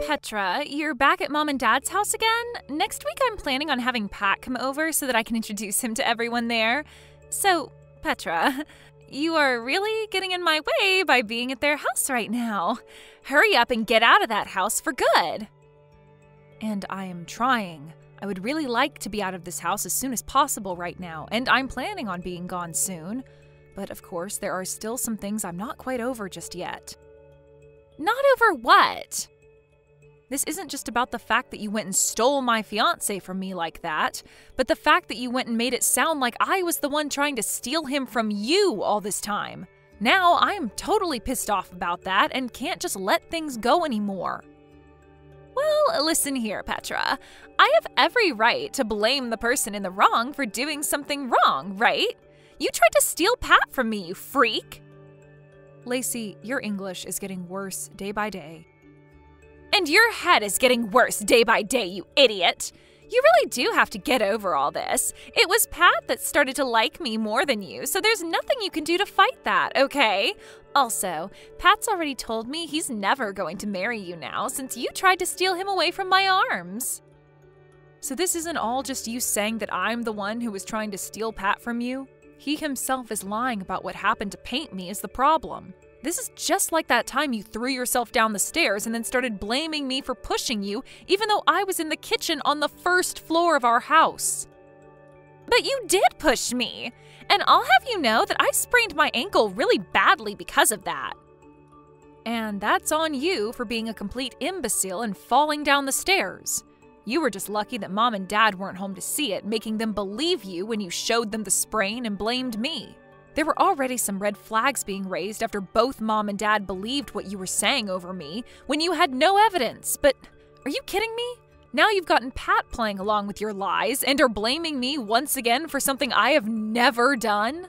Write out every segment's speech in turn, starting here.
Petra, you're back at Mom and Dad's house again? Next week I'm planning on having Pat come over so that I can introduce him to everyone there. So, Petra, you are really getting in my way by being at their house right now. Hurry up and get out of that house for good. And I am trying. I would really like to be out of this house as soon as possible right now, and I'm planning on being gone soon. But of course, there are still some things I'm not quite over just yet. Not over what? This isn't just about the fact that you went and stole my fiance from me like that, but the fact that you went and made it sound like I was the one trying to steal him from you all this time. Now I'm totally pissed off about that and can't just let things go anymore. Well, listen here, Petra. I have every right to blame the person in the wrong for doing something wrong, right? You tried to steal Pat from me, you freak! Lacey, your English is getting worse day by day. And your head is getting worse day by day, you idiot! You really do have to get over all this. It was Pat that started to like me more than you, so there's nothing you can do to fight that, okay? Also, Pat's already told me he's never going to marry you now since you tried to steal him away from my arms. So this isn't all just you saying that I'm the one who was trying to steal Pat from you? He himself is lying about what happened to paint me is the problem. This is just like that time you threw yourself down the stairs and then started blaming me for pushing you, even though I was in the kitchen on the first floor of our house. But you did push me, and I'll have you know that I sprained my ankle really badly because of that. And that's on you for being a complete imbecile and falling down the stairs. You were just lucky that Mom and Dad weren't home to see it, making them believe you when you showed them the sprain and blamed me. There were already some red flags being raised after both Mom and Dad believed what you were saying over me when you had no evidence. But are you kidding me? Now you've gotten Pat playing along with your lies and are blaming me once again for something I have never done?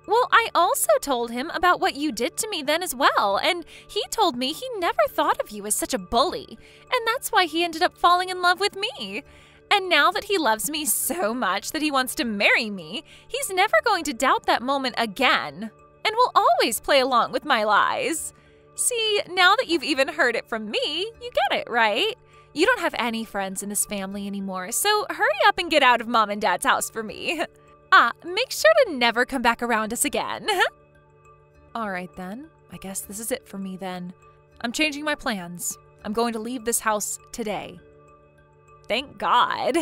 Well, I also told him about what you did to me then as well, and he told me he never thought of you as such a bully, and that's why he ended up falling in love with me. And now that he loves me so much that he wants to marry me, he's never going to doubt that moment again, and will always play along with my lies. See, now that you've even heard it from me, you get it, right? You don't have any friends in this family anymore, so hurry up and get out of Mom and Dad's house for me. Make sure to never come back around us again. All right then, I guess this is it for me then. I'm changing my plans. I'm going to leave this house today. Thank God.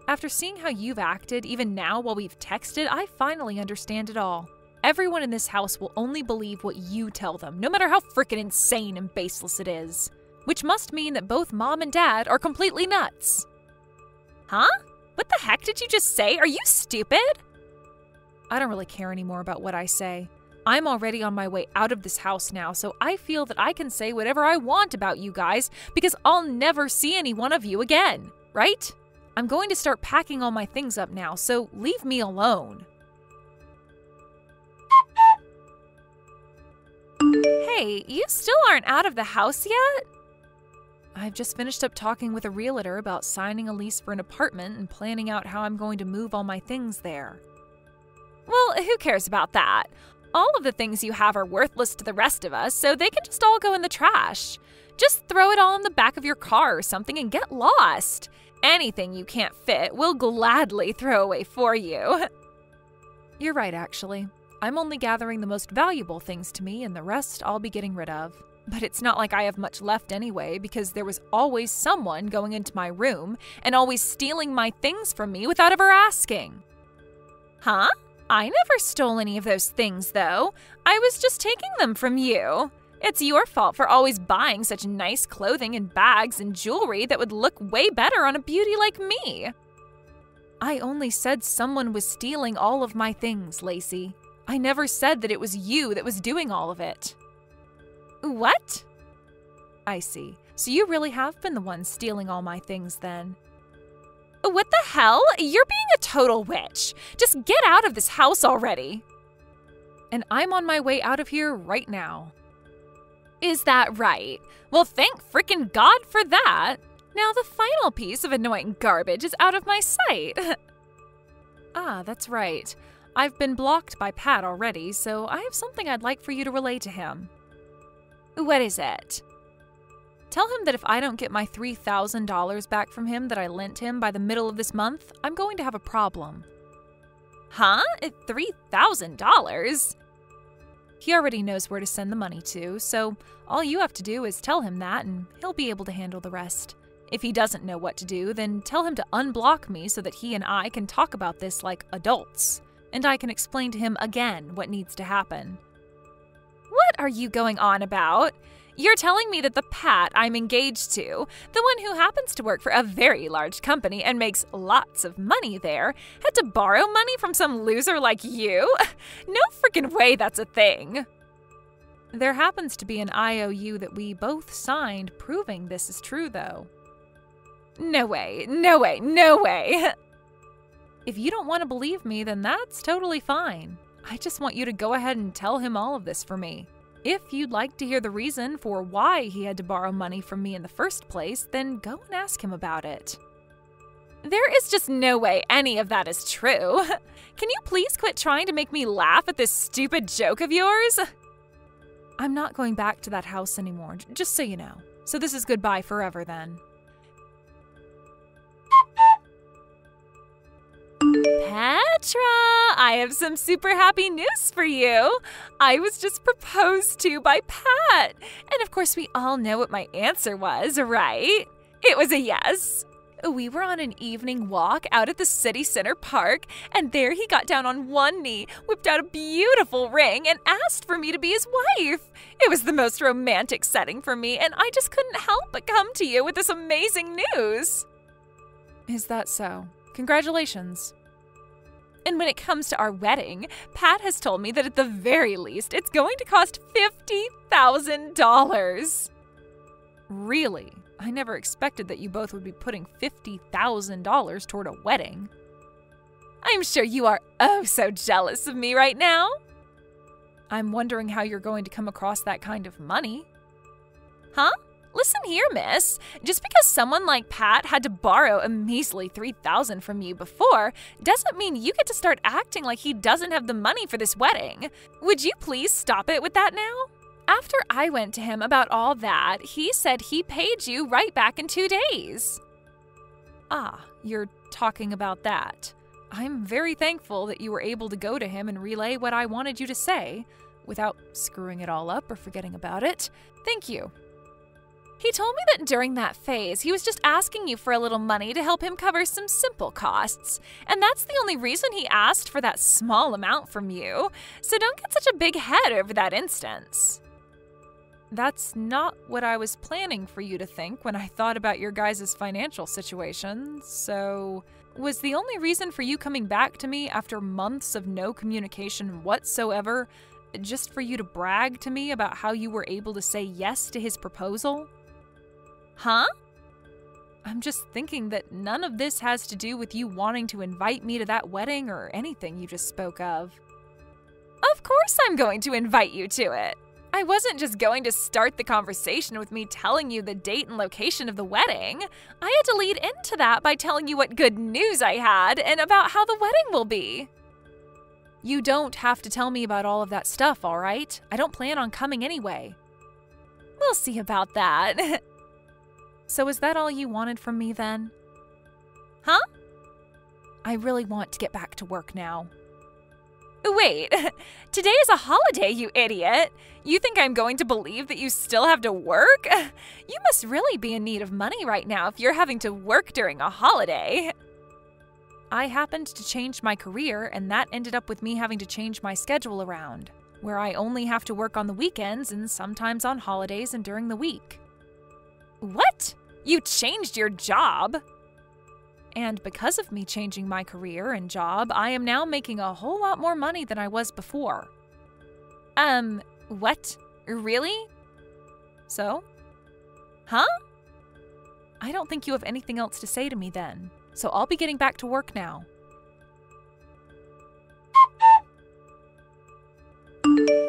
After seeing how you've acted, even now while we've texted, I finally understand it all. Everyone in this house will only believe what you tell them, no matter how frickin' insane and baseless it is. Which must mean that both Mom and Dad are completely nuts. Huh? What the heck did you just say? Are you stupid? I don't really care anymore about what I say. I'm already on my way out of this house now, so I feel that I can say whatever I want about you guys because I'll never see any one of you again, right? I'm going to start packing all my things up now, so leave me alone. Hey, you still aren't out of the house yet? I've just finished up talking with a realtor about signing a lease for an apartment and planning out how I'm going to move all my things there. Well, who cares about that? All of the things you have are worthless to the rest of us, so they can just all go in the trash. Just throw it all in the back of your car or something and get lost. Anything you can't fit, we'll gladly throw away for you. You're right, actually. I'm only gathering the most valuable things to me, and the rest I'll be getting rid of. But it's not like I have much left anyway, because there was always someone going into my room and always stealing my things from me without ever asking. Huh? I never stole any of those things, though. I was just taking them from you. It's your fault for always buying such nice clothing and bags and jewelry that would look way better on a beauty like me. I only said someone was stealing all of my things, Lacey. I never said that it was you that was doing all of it. What? I see. So you really have been the one stealing all my things then. What the hell? You're being a total witch. Just get out of this house already. And I'm on my way out of here right now. Is that right? Well, thank frickin' God for that. Now the final piece of annoying garbage is out of my sight. That's right. I've been blocked by Pat already, so I have something I'd like for you to relay to him. What is it? Tell him that if I don't get my $3,000 back from him that I lent him by the middle of this month, I'm going to have a problem. Huh? $3,000? He already knows where to send the money to, so all you have to do is tell him that and he'll be able to handle the rest. If he doesn't know what to do, then tell him to unblock me so that he and I can talk about this like adults, and I can explain to him again what needs to happen. What are you going on about? You're telling me that the Pat I'm engaged to, the one who happens to work for a very large company and makes lots of money there, had to borrow money from some loser like you? No freaking way that's a thing. There happens to be an IOU that we both signed proving this is true, though. No way, no way, no way. If you don't want to believe me, then that's totally fine. I just want you to go ahead and tell him all of this for me. If you'd like to hear the reason for why he had to borrow money from me in the first place, then go and ask him about it. There is just no way any of that is true. Can you please quit trying to make me laugh at this stupid joke of yours? I'm not going back to that house anymore, just so you know. So this is goodbye forever then. Petra, I have some super happy news for you. I was just proposed to by Pat. And of course, we all know what my answer was, right? It was a yes. We were on an evening walk out at the city center park, and there he got down on one knee, whipped out a beautiful ring, and asked for me to be his wife. It was the most romantic setting for me, and I just couldn't help but come to you with this amazing news. Is that so? Congratulations. And when it comes to our wedding, Pat has told me that at the very least, it's going to cost $50,000. Really? I never expected that you both would be putting $50,000 toward a wedding. I'm sure you are oh so jealous of me right now. I'm wondering how you're going to come across that kind of money. Huh? Listen here, miss. Just because someone like Pat had to borrow a measly $3,000 from you before doesn't mean you get to start acting like he doesn't have the money for this wedding. Would you please stop it with that now? After I went to him about all that, he said he paid you right back in 2 days. Ah, you're talking about that. I'm very thankful that you were able to go to him and relay what I wanted you to say without screwing it all up or forgetting about it. Thank you. He told me that during that phase, he was just asking you for a little money to help him cover some simple costs. And that's the only reason he asked for that small amount from you. So don't get such a big head over that instance. That's not what I was planning for you to think when I thought about your guys' financial situation. So, was the only reason for you coming back to me after months of no communication whatsoever just for you to brag to me about how you were able to say yes to his proposal? Huh? I'm just thinking that none of this has to do with you wanting to invite me to that wedding or anything you just spoke of. Of course I'm going to invite you to it. I wasn't just going to start the conversation with me telling you the date and location of the wedding. I had to lead into that by telling you what good news I had and about how the wedding will be. You don't have to tell me about all of that stuff, all right? I don't plan on coming anyway. We'll see about that. So is that all you wanted from me then? Huh? I really want to get back to work now. Wait, today is a holiday, you idiot. You think I'm going to believe that you still have to work? You must really be in need of money right now if you're having to work during a holiday. I happened to change my career, and that ended up with me having to change my schedule around, where I only have to work on the weekends and sometimes on holidays and during the week. What? You changed your job? And because of me changing my career and job, I am now making a whole lot more money than I was before. What? Really? So? Huh? I don't think you have anything else to say to me then, so I'll be getting back to work now.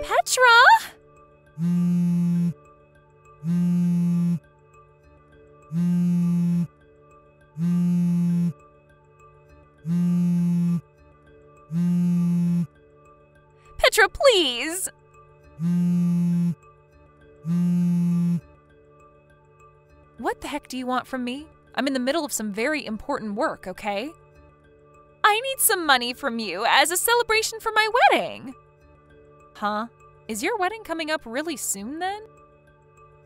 Petra? Petra, please! What the heck do you want from me? I'm in the middle of some very important work, okay? I need some money from you as a celebration for my wedding. Huh? Is your wedding coming up really soon then?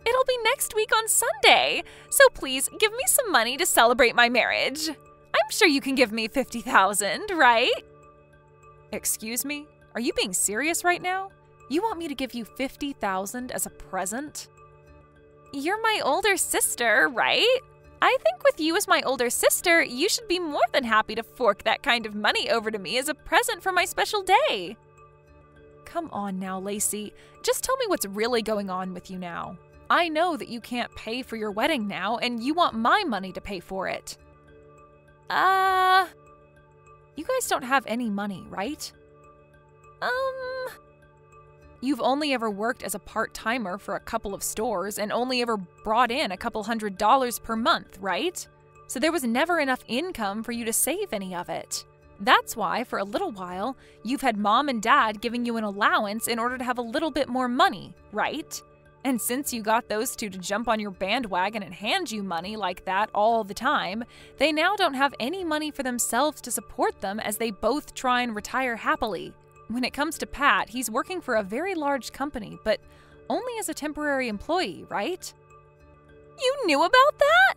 It'll be next week on Sunday, so please give me some money to celebrate my marriage. I'm sure you can give me $50,000, right? Excuse me? Are you being serious right now? You want me to give you $50,000 as a present? You're my older sister, right? I think with you as my older sister, you should be more than happy to fork that kind of money over to me as a present for my special day. Come on now, Lacey. Just tell me what's really going on with you now. I know that you can't pay for your wedding now, and you want my money to pay for it. You guys don't have any money, right? You've only ever worked as a part-timer for a couple of stores and only ever brought in a couple $100s per month, right? So there was never enough income for you to save any of it. That's why, for a little while, you've had mom and dad giving you an allowance in order to have a little bit more money, right? And since you got those two to jump on your bandwagon and hand you money like that all the time, they now don't have any money for themselves to support them as they both try and retire happily. When it comes to Pat, he's working for a very large company, but only as a temporary employee, right? You knew about that?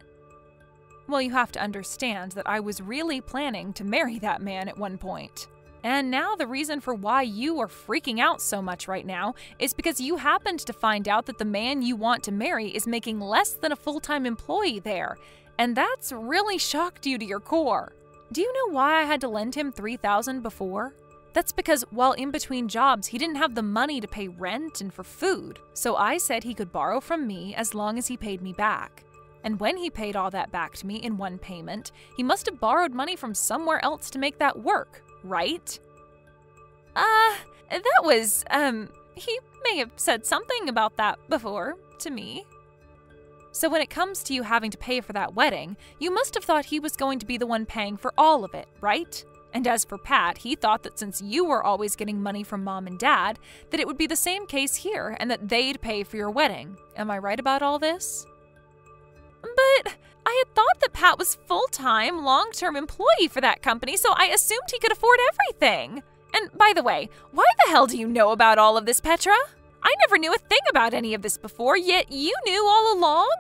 Well, you have to understand that I was really planning to marry that man at one point. And now the reason for why you are freaking out so much right now is because you happened to find out that the man you want to marry is making less than a full-time employee there, and that's really shocked you to your core. Do you know why I had to lend him $3,000 before? That's because while in between jobs, he didn't have the money to pay rent and for food, so I said he could borrow from me as long as he paid me back. And when he paid all that back to me in one payment, he must have borrowed money from somewhere else to make that work, right? He may have said something about that before to me. So when it comes to you having to pay for that wedding, you must have thought he was going to be the one paying for all of it, right? And as for Pat, he thought that since you were always getting money from mom and dad, that it would be the same case here and that they'd pay for your wedding. Am I right about all this? But I had thought that Pat was full-time, long-term employee for that company, so I assumed he could afford everything. And by the way, why the hell do you know about all of this, Petra? I never knew a thing about any of this before, yet you knew all along?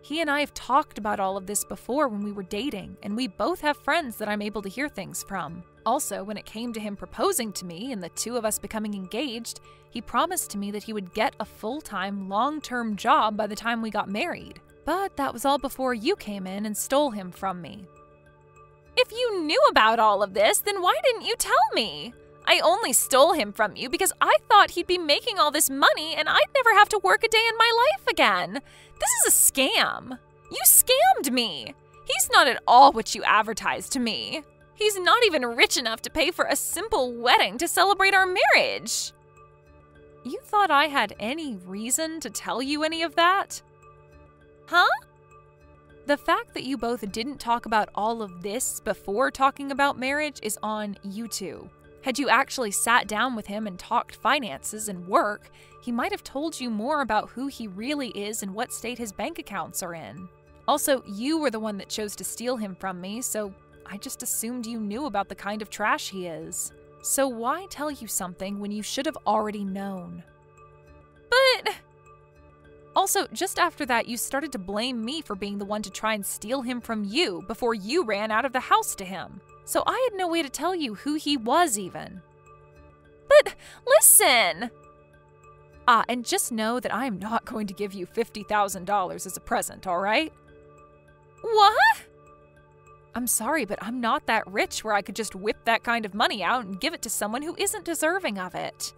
He and I have talked about all of this before when we were dating, and we both have friends that I'm able to hear things from. Also, when it came to him proposing to me and the two of us becoming engaged, he promised to me that he would get a full-time, long-term job by the time we got married. But that was all before you came in and stole him from me. If you knew about all of this, then why didn't you tell me? I only stole him from you because I thought he'd be making all this money and I'd never have to work a day in my life again. This is a scam. You scammed me. He's not at all what you advertised to me. He's not even rich enough to pay for a simple wedding to celebrate our marriage. You thought I had any reason to tell you any of that? Huh? The fact that you both didn't talk about all of this before talking about marriage is on you two. Had you actually sat down with him and talked finances and work, he might have told you more about who he really is and what state his bank accounts are in. Also, you were the one that chose to steal him from me, so I just assumed you knew about the kind of trash he is. So why tell you something when you should have already known? But... Also, just after that, you started to blame me for being the one to try and steal him from you before you ran out of the house to him. So I had no way to tell you who he was even. But listen! And just know that I am not going to give you $50,000 as a present, all right? What? I'm sorry, but I'm not that rich where I could just whip that kind of money out and give it to someone who isn't deserving of it.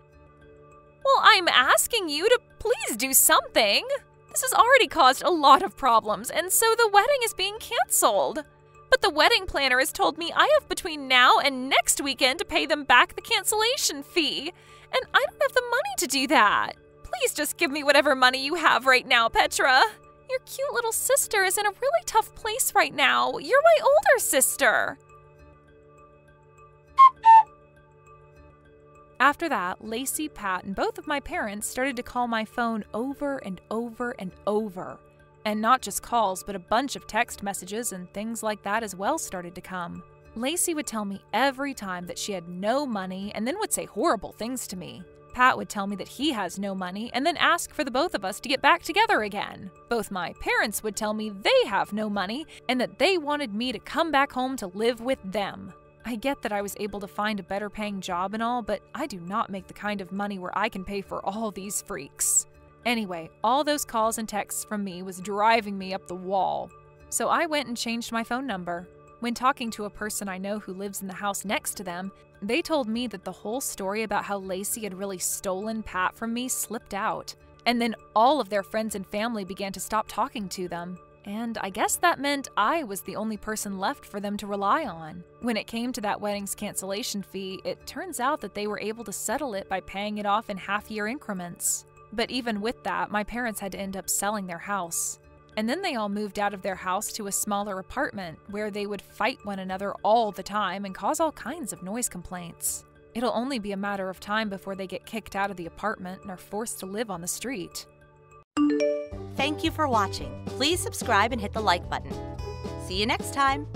Well, I'm asking you to please do something. This has already caused a lot of problems, and so the wedding is being canceled. But the wedding planner has told me I have between now and next weekend to pay them back the cancellation fee, and I don't have the money to do that. Please just give me whatever money you have right now, Petra. Your cute little sister is in a really tough place right now. You're my older sister. After that, Lacey, Pat, and both of my parents started to call my phone over and over and over. And not just calls, but a bunch of text messages and things like that as well started to come. Lacey would tell me every time that she had no money and then would say horrible things to me. Pat would tell me that he has no money and then ask for the both of us to get back together again. Both my parents would tell me they have no money and that they wanted me to come back home to live with them. I get that I was able to find a better paying job and all, but I do not make the kind of money where I can pay for all these freaks. Anyway, all those calls and texts from me was driving me up the wall. So I went and changed my phone number. When talking to a person I know who lives in the house next to them, they told me that the whole story about how Lacey had really stolen Pat from me slipped out. And then all of their friends and family began to stop talking to them. And I guess that meant I was the only person left for them to rely on. When it came to that wedding's cancellation fee, it turns out that they were able to settle it by paying it off in half-year increments. But even with that, my parents had to end up selling their house. And then they all moved out of their house to a smaller apartment where they would fight one another all the time and cause all kinds of noise complaints. It'll only be a matter of time before they get kicked out of the apartment and are forced to live on the street. Thank you for watching. Please subscribe and hit the like button. See you next time.